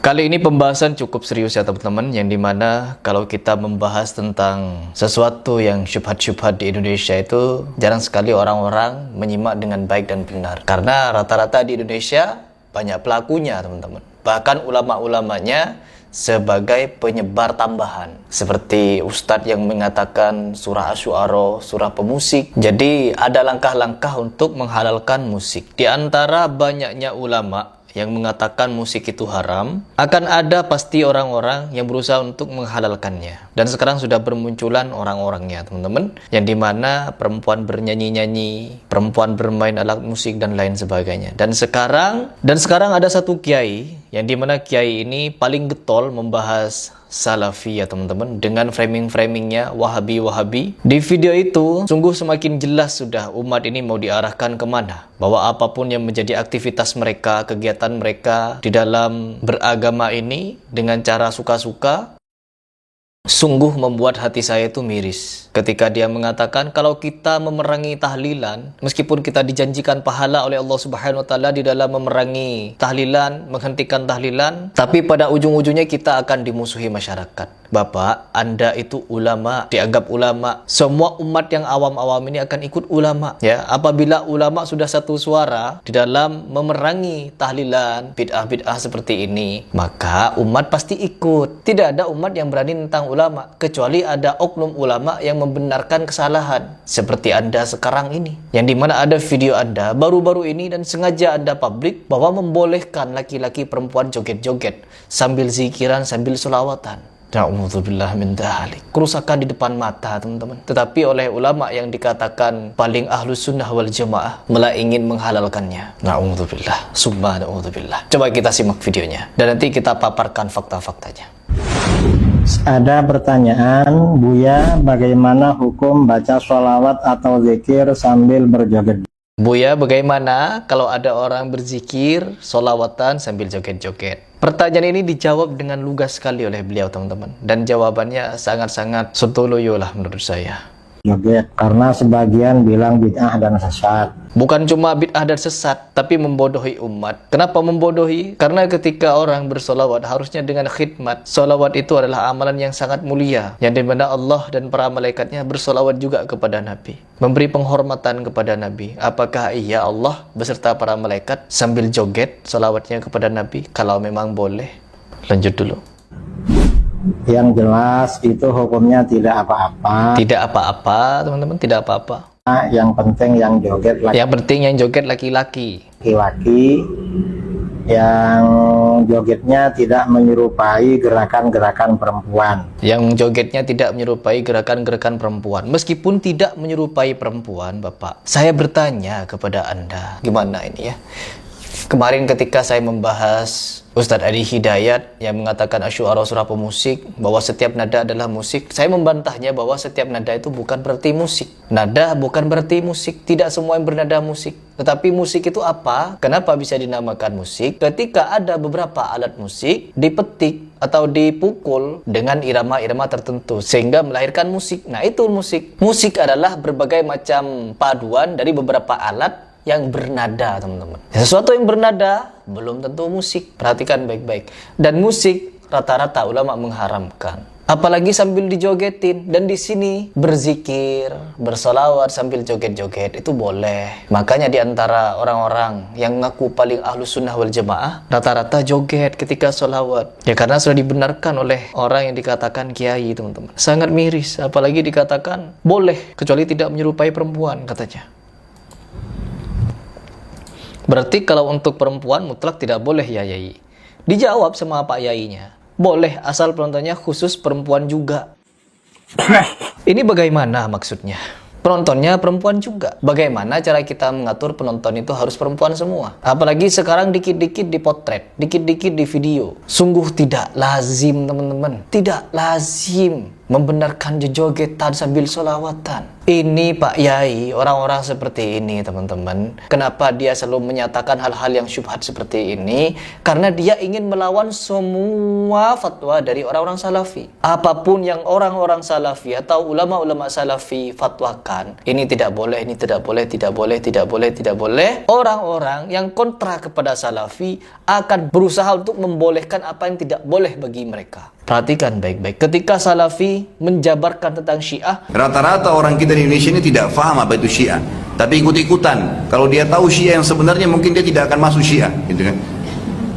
Kali ini pembahasan cukup serius ya teman-teman, yang dimana kalau kita membahas tentang sesuatu yang syubhat-syubhat di Indonesia itu jarang sekali orang-orang menyimak dengan baik dan benar. Karena rata-rata di Indonesia banyak pelakunya teman-teman. Bahkan ulama-ulamanya sebagai penyebar tambahan. Seperti ustadz yang mengatakan surah Asy-Syu'ara, surah pemusik. Jadi ada langkah-langkah untuk menghalalkan musik. Di antara banyaknya ulama yang mengatakan musik itu haram, akan ada pasti orang-orang yang berusaha untuk menghalalkannya. Dan sekarang sudah bermunculan orang-orangnya teman-teman, yang dimana perempuan bernyanyi-nyanyi, perempuan bermain alat musik dan lain sebagainya. Dan sekarang ada satu kiai, yang dimana kiai ini paling getol membahas Salafi ya teman-teman, dengan framing-framingnya Wahabi-Wahabi. Di video itu sungguh semakin jelas sudah umat ini mau diarahkan kemana, bahwa apapun yang menjadi aktivitas mereka, kegiatan mereka di dalam beragama ini dengan cara suka-suka. Sungguh membuat hati saya itu miris ketika dia mengatakan kalau kita memerangi tahlilan, meskipun kita dijanjikan pahala oleh Allah Subhanahu wa taala di dalam memerangi tahlilan, menghentikan tahlilan, tapi pada ujung-ujungnya kita akan dimusuhi masyarakat. Bapak, Anda itu ulama, dianggap ulama. Semua umat yang awam-awam ini akan ikut ulama. Ya, apabila ulama sudah satu suara di dalam memerangi tahlilan, bid'ah-bid'ah seperti ini, maka umat pasti ikut. Tidak ada umat yang berani tentang ulama, kecuali ada oknum ulama yang membenarkan kesalahan. Seperti Anda sekarang ini, yang dimana ada video Anda baru-baru ini dan sengaja Anda publik bahwa membolehkan laki-laki perempuan joget-joget sambil zikiran, sambil sholawatan. Na'udzubillah min dzalik. Kerusakan di depan mata teman-teman. Tetapi oleh ulama yang dikatakan paling ahlus sunnah wal jamaah malah ingin menghalalkannya. Na'udzubillah, summa na'udzubillah. Coba kita simak videonya dan nanti kita paparkan fakta-faktanya. Ada pertanyaan, Buya, bagaimana hukum baca sholawat atau zikir sambil berjoget? Buya, bagaimana kalau ada orang berzikir, sholawatan sambil joget-joget? Pertanyaan ini dijawab dengan lugas sekali oleh beliau teman-teman. Dan jawabannya sangat-sangat sontoloyo lah menurut saya. Joget, karena sebagian bilang bid'ah dan sesat. Bukan cuma bid'ah dan sesat, tapi membodohi umat. Kenapa membodohi? Karena ketika orang bersolawat harusnya dengan khidmat. Solawat itu adalah amalan yang sangat mulia, yang dimana Allah dan para malaikatnya bersolawat juga kepada Nabi, memberi penghormatan kepada Nabi. Apakah iya Allah beserta para malaikat sambil joget solawatnya kepada Nabi? Kalau memang boleh, lanjut dulu. Yang jelas itu hukumnya tidak apa-apa. Tidak apa-apa teman-teman, tidak apa-apa. Yang penting yang joget Yang penting yang joget laki-laki. Laki-laki yang jogetnya tidak menyerupai gerakan-gerakan perempuan. Yang jogetnya tidak menyerupai gerakan-gerakan perempuan. Meskipun tidak menyerupai perempuan, Bapak, saya bertanya kepada Anda, gimana ini ya? Kemarin ketika saya membahas Ustadz Adi Hidayat yang mengatakan Asy-Syu'ara surah pemusik, bahwa setiap nada adalah musik, saya membantahnya bahwa setiap nada itu bukan berarti musik. Nada bukan berarti musik, tidak semua yang bernada musik. Tetapi musik itu apa? Kenapa bisa dinamakan musik? Ketika ada beberapa alat musik dipetik atau dipukul dengan irama-irama tertentu sehingga melahirkan musik. Nah, itu musik. Musik adalah berbagai macam paduan dari beberapa alat yang bernada teman-teman. Sesuatu yang bernada belum tentu musik. Perhatikan baik-baik. Dan musik rata-rata ulama mengharamkan. Apalagi sambil dijogetin. Dan di sini berzikir, bersolawat sambil joget-joget itu boleh. Makanya di antara orang-orang yang ngaku paling ahlus sunnah wal jamaah, rata-rata joget ketika solawat. Ya karena sudah dibenarkan oleh orang yang dikatakan kiai teman-teman. Sangat miris. Apalagi dikatakan boleh, kecuali tidak menyerupai perempuan katanya. Berarti kalau untuk perempuan mutlak tidak boleh ya Yai? Dijawab sama Pak Yainya, boleh asal penontonnya khusus perempuan juga. Ini bagaimana maksudnya? Penontonnya perempuan juga. Bagaimana cara kita mengatur penonton itu harus perempuan semua? Apalagi sekarang dikit-dikit dipotret, dikit-dikit di video. Sungguh tidak lazim teman-teman. Tidak lazim. membenarkan jogetan sambil solawatan. Ini Pak Yai, orang-orang seperti ini teman-teman, kenapa dia selalu menyatakan hal-hal yang syubhat seperti ini? Karena dia ingin melawan semua fatwa dari orang-orang salafi. Apapun yang orang-orang salafi atau ulama-ulama salafi fatwakan, ini tidak boleh, ini tidak boleh, tidak boleh, tidak boleh, tidak boleh. Orang-orang yang kontra kepada salafi akan berusaha untuk membolehkan apa yang tidak boleh bagi mereka. Perhatikan baik-baik, ketika salafi menjabarkan tentang Syiah, rata-rata orang kita di Indonesia ini tidak paham apa itu Syiah, tapi ikut-ikutan. Kalau dia tahu Syiah yang sebenarnya, mungkin dia tidak akan masuk Syiah, gitu kan.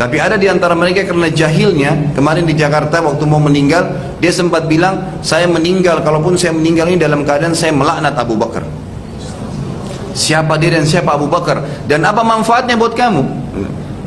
Tapi ada di antara mereka karena jahilnya, kemarin di Jakarta waktu mau meninggal, dia sempat bilang, saya meninggal, kalaupun saya meninggal ini dalam keadaan saya melaknat Abu Bakar. Siapa dia dan siapa Abu Bakar? Dan apa manfaatnya buat kamu?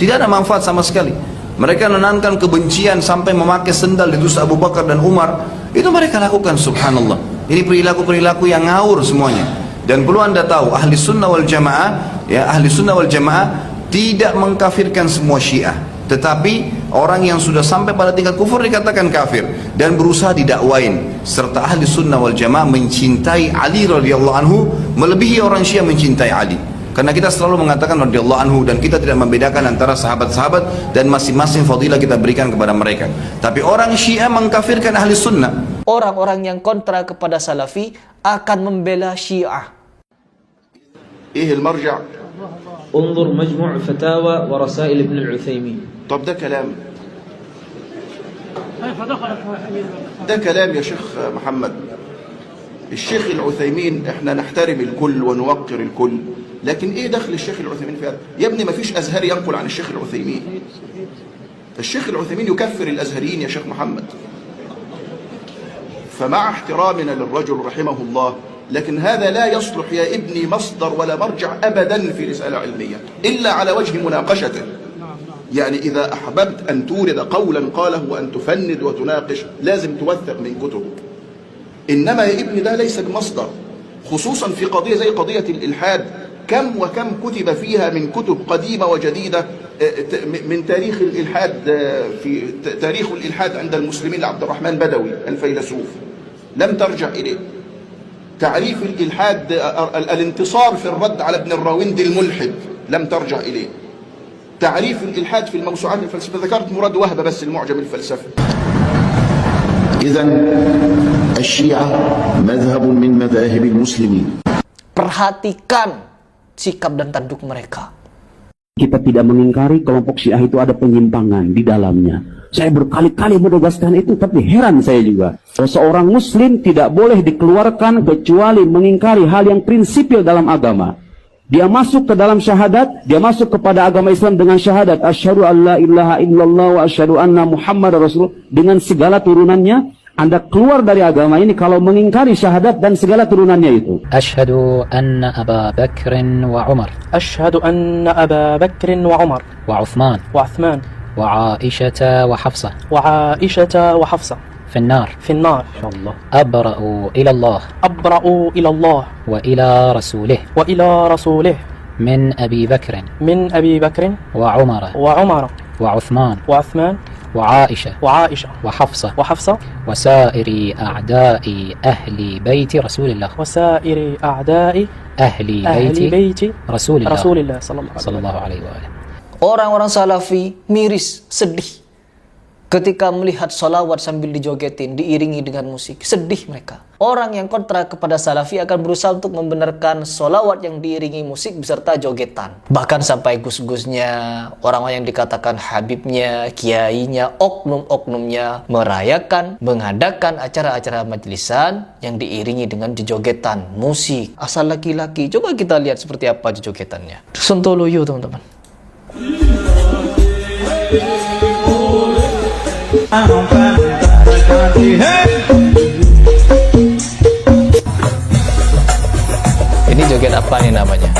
Tidak ada manfaat sama sekali. Mereka menanamkan kebencian sampai memakai sendal di dus Abu Bakar dan Umar. Itu mereka lakukan, subhanallah. Ini perilaku-perilaku yang ngawur semuanya. Dan perlu anda tahu, ahli sunnah wal jamaah, ya, ahli sunnah wal jamaah tidak mengkafirkan semua Syiah, tetapi orang yang sudah sampai pada tingkat kufur dikatakan kafir dan berusaha didakwain. Serta ahli sunnah wal jamaah mencintai Ali radhiyallahu anhu melebihi orang Syiah mencintai Ali. Karena kita selalu mengatakan radhiyallahu anhu, dan kita tidak membedakan antara sahabat-sahabat, dan masing-masing fadilah kita berikan kepada mereka. Tapi orang Syiah mengkafirkan ahli sunnah. orang-orang yang kontra kepada salafi akan membela Syiah. المرجع انظر مجموع فتاوى ورسائل ابن العثيمين. طب ده كلام يا شيخ محمد. الشيخ العثيمين احنا نحترم الكل ونوقر الكل، لكن ايه دخل الشيخ العثيمين في هذا؟ يا ابني ما فيش ازهري ينقل عن الشيخ العثيمين. الشيخ العثيمين يكفر الازهريين يا شيخ محمد. فمع احترامنا للرجل رحمه الله، لكن هذا لا يصلح يا ابني مصدر ولا مرجع أبدا في رسالة علمية إلا على وجه مناقشته. يعني إذا أحببت أن تورد قولا قاله وأن تفند وتناقش لازم توثق من كتبه. إنما يا ابني ده ليس بمصدر، خصوصا في قضية زي قضية الإلحاد. كم وكم كتب فيها من كتب قديمة وجديدة من تاريخ الإلحاد، في تاريخ الإلحاد عند المسلمين لعبد الرحمن بدوي الفيلسوف لم ترجع إليه. تعريف الإلحاد الانتصار في الرد على ابن الراوندي الملحد لم ترجع إليه. تعريف الإلحاد في الموسوعات الفلسفية ذكرت مراد وهبة بس المعجم الفلسفي. إذن الشيعة مذهب من مذاهب المسلمين. Perhatikan sikap dan tanduk mereka. Kita tidak mengingkari kelompok Syiah itu ada penyimpangan di dalamnya. Saya berkali-kali menegaskan itu, tapi heran saya juga. Seorang muslim tidak boleh dikeluarkan kecuali mengingkari hal yang prinsipil dalam agama. Dia masuk ke dalam syahadat, dia masuk kepada agama Islam dengan syahadat asyhadu an la ilaha illallah wa asyhadu anna muhammadar rasul, dengan segala turunannya. Anda keluar dari agama ini kalau mengingkari syahadat dan segala turunannya itu. Asyhadu anna Aba Bakr wa Umar. Asyhadu anna Aba Bakr wa Umar. Wa Uthman. Wa Uthman. Wa Aisyah wa Hafsah. Wa Aisyah wa Hafsah. في النار. في النار. أبرأ إلى الله. أبرأ إلى الله. وإلى رسوله. وإلى رسوله. من أبي بكر. من أبي بكر. وعمر. وعمر. وعثمان. وعثمان. وعائشة. وعائشة. وحفصة. وحفصة. وسائر أعداء أهل بيت رسول الله. وسائر أعداء أهل بيت رسول الله. رسول الله صلى الله عليه وآله. Orang-orang salafi miris, sedih ketika melihat sholawat sambil dijogetin, diiringi dengan musik. Sedih mereka. Orang yang kontra kepada salafi akan berusaha untuk membenarkan sholawat yang diiringi musik beserta jogetan. Bahkan sampai gus-gusnya, orang-orang yang dikatakan habibnya, kiainya, oknum-oknumnya merayakan, mengadakan acara-acara majlisan yang diiringi dengan jogetan, musik. Asal laki-laki. Coba kita lihat seperti apa jogetannya. Sontoloyo teman-teman. Ini joget apa nih namanya?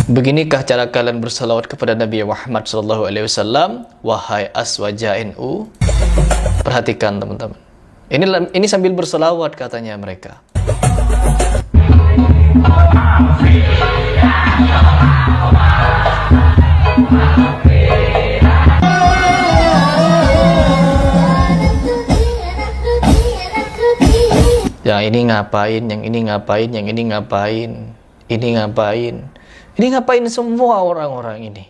Beginikah cara kalian bersalawat kepada Nabi Muhammad SAW? Wahai aswaja NU. Perhatikan teman-teman. Ini sambil bersalawat katanya mereka. ini ngapain, yang ini ngapain, yang ini ngapain, ini ngapain. Ini ngapain semua orang-orang ini.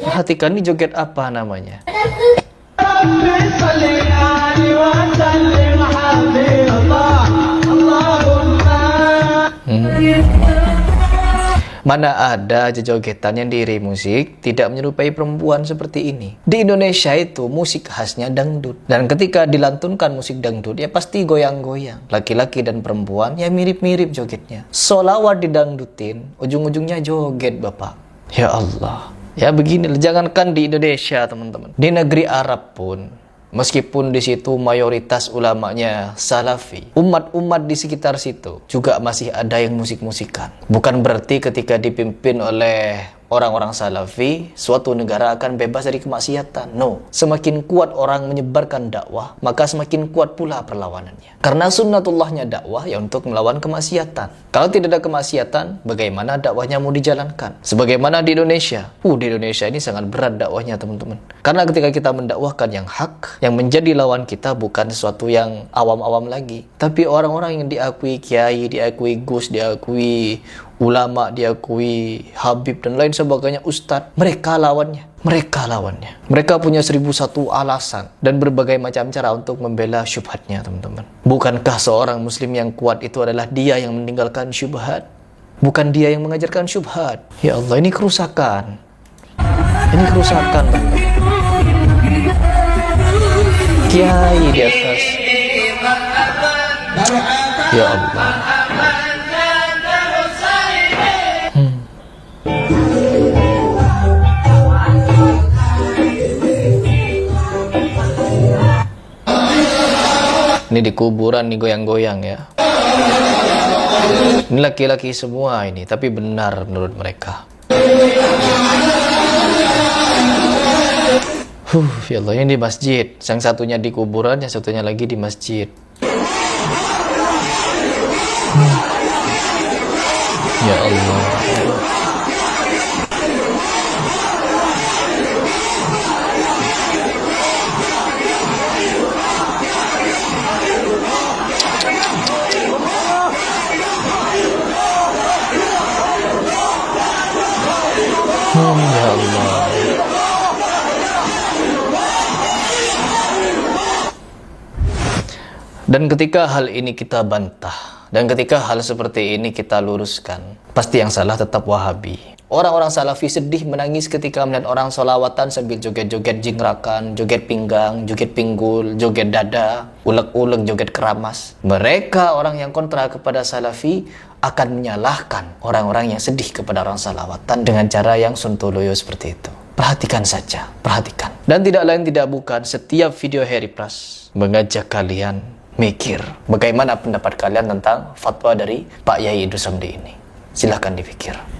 Perhatikan ini joget apa namanya. Mana ada jogetan yang diiringi musik tidak menyerupai perempuan seperti ini. Di Indonesia itu musik khasnya dangdut. Dan ketika dilantunkan musik dangdut ya pasti goyang-goyang. Laki-laki dan perempuan ya mirip-mirip jogetnya. Sholawat didangdutin, ujung-ujungnya joget Bapak. Ya Allah. Ya begini, jangankan di Indonesia teman-teman. Di negeri Arab pun, meskipun di situ mayoritas ulamanya Salafi, umat-umat di sekitar situ juga masih ada yang musik-musikan. Bukan berarti ketika dipimpin oleh orang-orang Salafi, suatu negara akan bebas dari kemaksiatan. No, semakin kuat orang menyebarkan dakwah, maka semakin kuat pula perlawanannya. Karena sunnatullahnya dakwah ya untuk melawan kemaksiatan. Kalau tidak ada kemaksiatan, bagaimana dakwahnya mau dijalankan? Sebagaimana di Indonesia. Di Indonesia ini sangat berat dakwahnya teman-teman. Karena ketika kita mendakwahkan yang hak, yang menjadi lawan kita bukan sesuatu yang awam-awam lagi. Tapi orang-orang yang diakui kiai, diakui gus, diakui ulama, diakui habib dan lain sebagainya, ustadz, mereka lawannya. Mereka punya 1001 alasan dan berbagai macam cara untuk membela syubhatnya teman-teman. Bukankah seorang muslim yang kuat itu adalah dia yang meninggalkan syubhat, bukan dia yang mengajarkan syubhat? Ya Allah, ini kerusakan. Ini kerusakan teman-teman. Kiai di atas. Ya Allah. Ini di kuburan nih goyang-goyang ya. Ini laki-laki semua ini, tapi benar menurut mereka. Ya Allah, ini di masjid. Yang satunya di kuburan, yang satunya lagi di masjid. Ya Allah. Ya Allah. Dan ketika hal ini kita bantah, dan ketika hal seperti ini kita luruskan, pasti yang salah tetap Wahabi. Orang-orang Salafi sedih menangis ketika melihat orang sholawatan sambil joget-joget jingrakan, joget pinggang, joget pinggul, joget dada, ulek-ulek, joget keramas. Mereka orang yang kontra kepada Salafi akan menyalahkan orang-orang yang sedih kepada orang sholawatan dengan cara yang sontoloyo seperti itu. Perhatikan saja, perhatikan. Dan tidak lain tidak bukan, setiap video Heri Pras mengajak kalian mikir bagaimana pendapat kalian tentang fatwa dari Pak Yai Idrus Samdi ini. Silahkan dipikir.